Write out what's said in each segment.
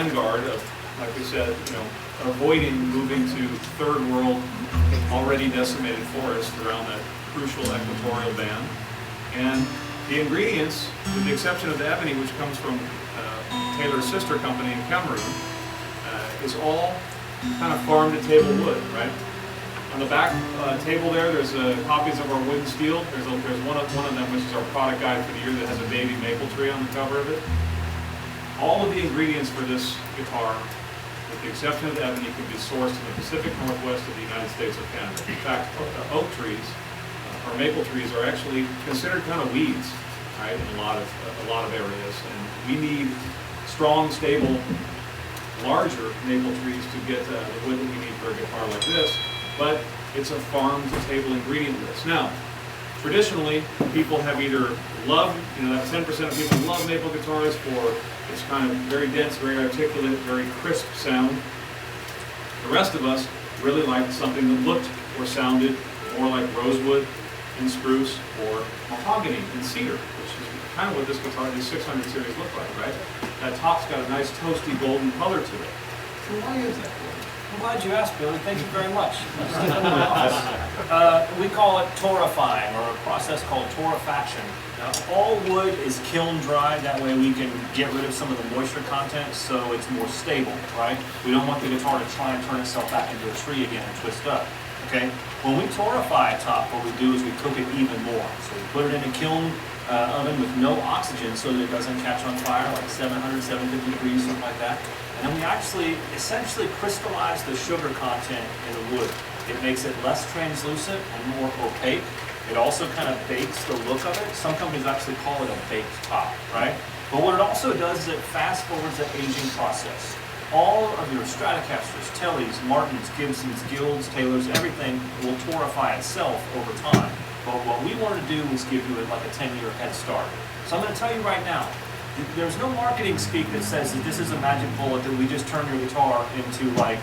vanguard of, like we said, avoiding moving to third world, already decimated forests around that crucial equatorial band. And the ingredients, with the exception of the ebony, which comes from Taylor's sister company in Cameroon, is all kind of farm-to-table wood, right? On the back table there's copies of our wood and steel. There's one of them, which is our product guide for the year, that has a baby maple tree on the cover of it. All of the ingredients for this guitar, with the exception of the ebony, can be sourced in the Pacific Northwest of the United States or Canada. In fact, oak trees or maple trees are actually considered kind of weeds, right, in a lot of areas, and we need strong, stable, larger maple trees to get the wood that we need for a guitar like this. But it's a farm-to-table ingredient list. Now, traditionally, people have either loved, that 10% of people love maple guitars for its kind of very dense, very articulate, very crisp sound. The rest of us really liked something that looked or sounded more like rosewood and spruce or mahogany and cedar, which is kind of what this guitar, these 600 series look like, right? That top's got a nice toasty golden color to it. So why is that? I'm glad you asked, Billy. Thank you very much. We call it torrefying, or a process called torrefaction. Now, all wood is kiln dried. That way we can get rid of some of the moisture content, so it's more stable, right? We don't want the guitar to try and turn itself back into a tree again and twist up. Okay? When we torrefy a top, what we do is we cook it even more. So we put it in a kiln oven with no oxygen so that it doesn't catch on fire, like 700, 750 degrees, something like that. And then we actually essentially crystallize the sugar content in the wood. It makes it less translucent and more opaque. It also kind of bakes the look of it. Some companies actually call it a baked top, right? But what it also does is it fast forwards the aging process. All of your Stratocasters, Tellys, Martins, Gibsons, Guilds, Taylors, everything will torrefy itself over time. But what we wanted to do was give you like a 10-year head start. So I'm going to tell you right now, there's no marketing speak that says that this is a magic bullet that we just turn your guitar into like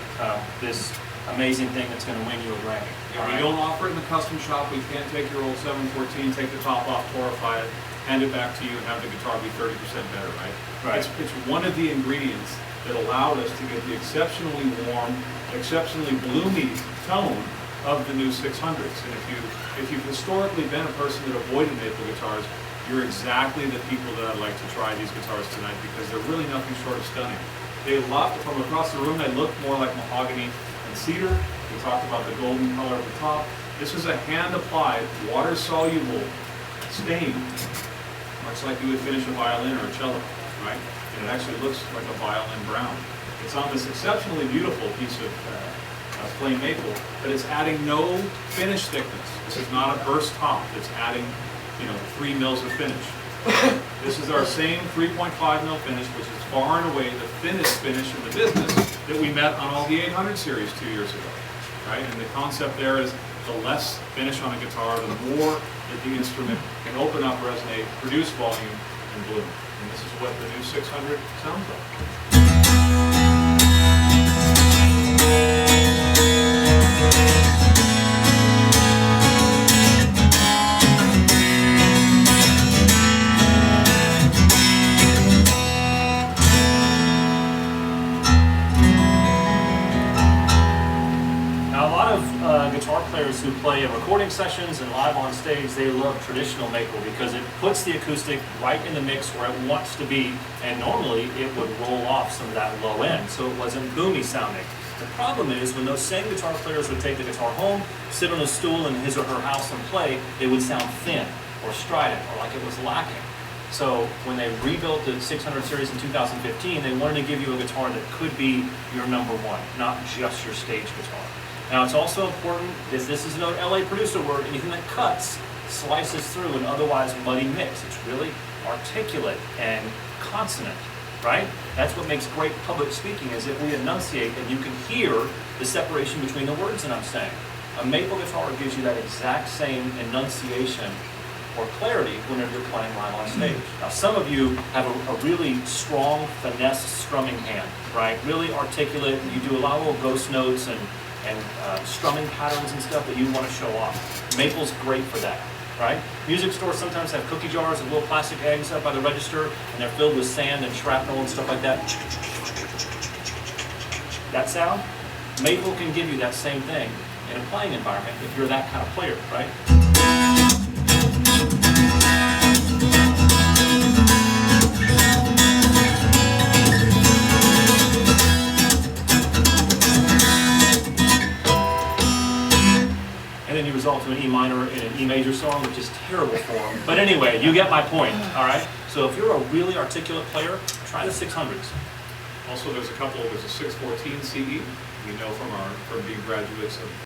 this amazing thing that's going to win you a Grammy. Yeah, we don't offer it in the custom shop. We can't take your old 714, take the top off, torrefy it, hand it back to you, and have the guitar be 30% better, right? Right. It's one of the ingredients that allowed us to get the exceptionally warm, exceptionally bloomy tone of the new 600s. And if you've historically been a person that avoided maple guitars, you're exactly the people that I'd like to try these guitars tonight, because they're really nothing short of stunning. They look, from across the room, they look more like mahogany and cedar. We talked about the golden color at the top. This is a hand-applied, water-soluble stain, much like you would finish a violin or a cello, right? And it actually looks like a violin brown. It's on this exceptionally beautiful piece of plain maple, but it's adding no finish thickness. This is not a burst top that's adding 3 mils of finish. This is our same 3.5 mil finish, which is far and away the thinnest finish in the business that we met on all the 800 series 2 years ago, right? And the concept there is the less finish on a guitar, the more that the instrument can open up, resonate, produce volume, and bloom. And this is what the new 600 sounds like. Guitar players who play in recording sessions and live on stage, they love traditional maple because it puts the acoustic right in the mix where it wants to be, and normally it would roll off some of that low end, so it wasn't boomy sounding. The problem is when those same guitar players would take the guitar home, sit on a stool in his or her house and play, it would sound thin or strident or like it was lacking. So when they rebuilt the 600 series in 2015, they wanted to give you a guitar that could be your number one, not just your stage guitar. Now, it's also important, this is another LA producer word, anything that cuts slices through an otherwise muddy mix. It's really articulate and consonant, right? That's what makes great public speaking, is if we enunciate and you can hear the separation between the words that I'm saying. A maple guitar gives you that exact same enunciation or clarity whenever you're playing live on stage. Now, some of you have a really strong finesse strumming hand, right? Really articulate, you do a lot of little ghost notes and strumming patterns and stuff that you want to show off. Maple's great for that, right? Music stores sometimes have cookie jars and little plastic eggs up by the register, and they're filled with sand and shrapnel and stuff like that. that sound, maple can give you that same thing in a playing environment if you're that kind of player, right? And then you result to an E minor in an E major song, which is terrible form. But anyway, you get my point, all right? So if you're a really articulate player, try the 600s. Also, there's a 614 CE. We know from being graduates of